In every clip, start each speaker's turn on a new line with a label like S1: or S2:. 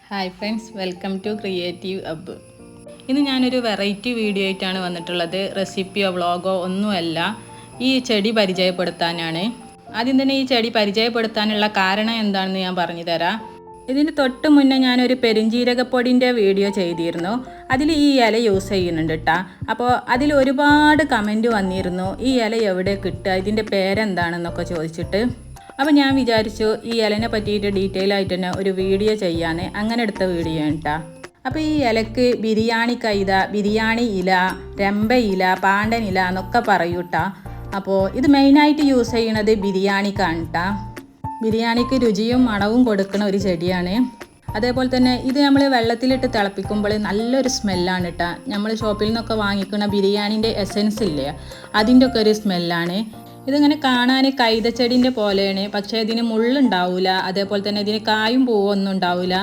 S1: Hi friends, welcome to creative hub. ഇന്ന് ഞാനൊരു variety video ആയിട്ടാണ് വന്നിട്ടുള്ളത്. റെസിപ്പിയോ വ്ളോഗോ ഒന്നുമല്ല, ഈ ചെടി പരിചയപ്പെടുത്താനാണ്. ആദ്യം തന്നെ ഈ ചെടി പരിചയപ്പെടുത്താനുള്ള കാരണം എന്താണെന്ന് ഞാൻ പറഞ്ഞു തരാം. ഇതിന് തൊട്ട് മുന്നേ ഞാനൊരു പെരുംജീരകപ്പൊടിൻ്റെ വീഡിയോ ചെയ്തിരുന്നു. അതിൽ ഈ ഇല യൂസ് ചെയ്യുന്നുണ്ട് കേട്ടോ. അപ്പോൾ അതിൽ ഒരുപാട് കമൻറ്റ് വന്നിരുന്നു, ഈ ഇല എവിടെ കിട്ടുക, ഇതിൻ്റെ പേരെന്താണെന്നൊക്കെ ചോദിച്ചിട്ട്. അപ്പോൾ ഞാൻ വിചാരിച്ചു ഈ ഇലനെ പറ്റിയിട്ട് ഡീറ്റെയിൽ ആയിട്ട് തന്നെ ഒരു വീഡിയോ ചെയ്യാൻ. അങ്ങനെ എടുത്ത വീഡിയോ ആണ് കേട്ടോ. അപ്പോൾ ഈ ഇലക്ക് ബിരിയാണി കൈത, ബിരിയാണി ഇല, രമ്പ ഇല, പാണ്ടൻ ഇല എന്നൊക്കെ പറയൂട്ടാ. അപ്പോൾ ഇത് മെയിനായിട്ട് യൂസ് ചെയ്യണത് ബിരിയാണിക്കാണ് കേട്ടോ. ബിരിയാണിക്ക് രുചിയും മണവും കൊടുക്കുന്ന ഒരു ചെടിയാണ്. അതേപോലെ തന്നെ ഇത് നമ്മൾ വെള്ളത്തിലിട്ട് തിളപ്പിക്കുമ്പോൾ നല്ലൊരു സ്മെല്ലാണ് കേട്ടോ. നമ്മൾ ഷോപ്പിൽ നിന്നൊക്കെ വാങ്ങിക്കുന്ന ബിരിയാണീൻ്റെ എസൻസ് ഇല്ലേ, അതിൻ്റെ ഒക്കെ ഒരു സ്മെല്ലാണ്. ഇതിങ്ങനെ കാണാൻ കൈതച്ചെടിൻ്റെ പോലെയാണ്, പക്ഷേ ഇതിന് മുള്ളുണ്ടാവില്ല. അതേപോലെ തന്നെ ഇതിന് കായും പൂവും ഒന്നും ഉണ്ടാവില്ല.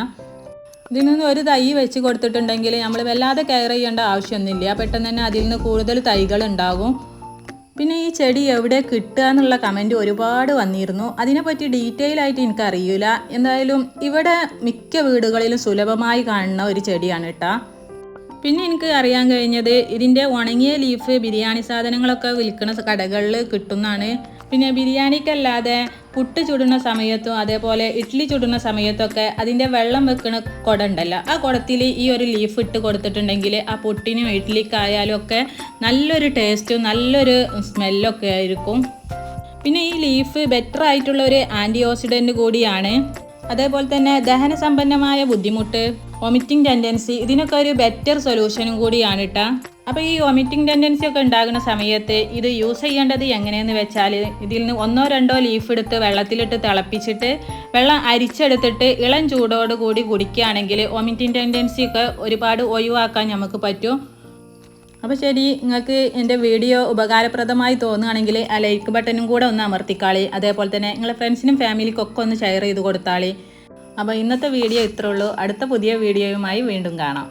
S1: ഇതിൽ നിന്ന് ഒരു തൈ വെച്ച് കൊടുത്തിട്ടുണ്ടെങ്കിൽ നമ്മൾ വല്ലാതെ കെയർ ചെയ്യേണ്ട ആവശ്യമൊന്നുമില്ല. പെട്ടെന്ന് തന്നെ അതിൽ നിന്ന് കൂടുതൽ തൈകൾ ഉണ്ടാകും. പിന്നെ ഈ ചെടി എവിടെ കിട്ടുക എന്നുള്ള കമൻറ്റ് ഒരുപാട് വന്നിരുന്നു. അതിനെപ്പറ്റി ഡീറ്റെയിൽ ആയിട്ട് എനിക്കറിയില്ല. എന്തായാലും ഇവിടെ മിക്ക വീടുകളിലും സുലഭമായി കാണുന്ന ഒരു ചെടിയാണ് കേട്ടോ. പിന്നെ എനിക്ക് അറിയാൻ കഴിഞ്ഞത് ഇതിൻ്റെ ഉണങ്ങിയ ലീഫ് ബിരിയാണി സാധനങ്ങളൊക്കെ വിൽക്കുന്ന കടകളിൽ കിട്ടുന്നതാണ്. പിന്നെ ബിരിയാണിക്കല്ലാതെ പുട്ട് ചുടുന്ന സമയത്തും അതേപോലെ ഇഡ്ഡലി ചുടുന്ന സമയത്തൊക്കെ അതിൻ്റെ വെള്ളം വെക്കുന്ന കുട ഉണ്ടല്ലോ, ആ കുടത്തിൽ ഈ ഒരു ലീഫ് ഇട്ട് കൊടുത്തിട്ടുണ്ടെങ്കിൽ ആ പുട്ടിനും ഇഡ്ഡലിക്കായാലും ഒക്കെ നല്ലൊരു ടേസ്റ്റും നല്ലൊരു സ്മെല്ലൊക്കെ ആയിരിക്കും. പിന്നെ ഈ ലീഫ് ബെറ്റർ ആയിട്ടുള്ള ഒരു ആൻറ്റി ഓക്സിഡൻറ്റ് കൂടിയാണ്. അതേപോലെ തന്നെ ദഹന സംബന്ധമായ ബുദ്ധിമുട്ട്, വൊമിറ്റിംഗ് ടെൻഡൻസി, ഇതിനൊക്കെ ഒരു ബെറ്റർ സൊല്യൂഷനും കൂടിയാണ് കേട്ടോ. അപ്പോൾ ഈ വൊമിറ്റിംഗ് ടെൻഡൻസി ഒക്കെ ഉണ്ടാകുന്ന സമയത്ത് ഇത് യൂസ് ചെയ്യേണ്ടത് എങ്ങനെയെന്ന് വെച്ചാൽ, ഇതിൽ നിന്ന് 1-2 ലീഫ് എടുത്ത് വെള്ളത്തിലിട്ട് തിളപ്പിച്ചിട്ട് വെള്ളം അരിച്ചെടുത്തിട്ട് ഇളം ചൂടോട് കൂടി കുടിക്കുകയാണെങ്കിൽ വൊമിറ്റിംഗ് ടെൻഡൻസി ഒക്കെ ഒരുപാട് ഒഴിവാക്കാൻ നമുക്ക് പറ്റും. അപ്പോൾ ശരി, നിങ്ങൾക്ക് എൻ്റെ വീഡിയോ ഉപകാരപ്രദമായി തോന്നുകയാണെങ്കിൽ ആ ലൈക്ക് ബട്ടനും കൂടെ ഒന്ന് അമർത്തിക്കാളി. അതേപോലെ തന്നെ നിങ്ങളുടെ ഫ്രണ്ട്സിനും ഫാമിലിക്കൊക്കെ ഒന്ന് ഷെയർ ചെയ്ത് കൊടുത്താളി. അപ്പോൾ ഇന്നത്തെ വീഡിയോ ഇത്രേ ഉള്ളൂ. അടുത്ത പുതിയ വീഡിയോയുമായി വീണ്ടും കാണാം.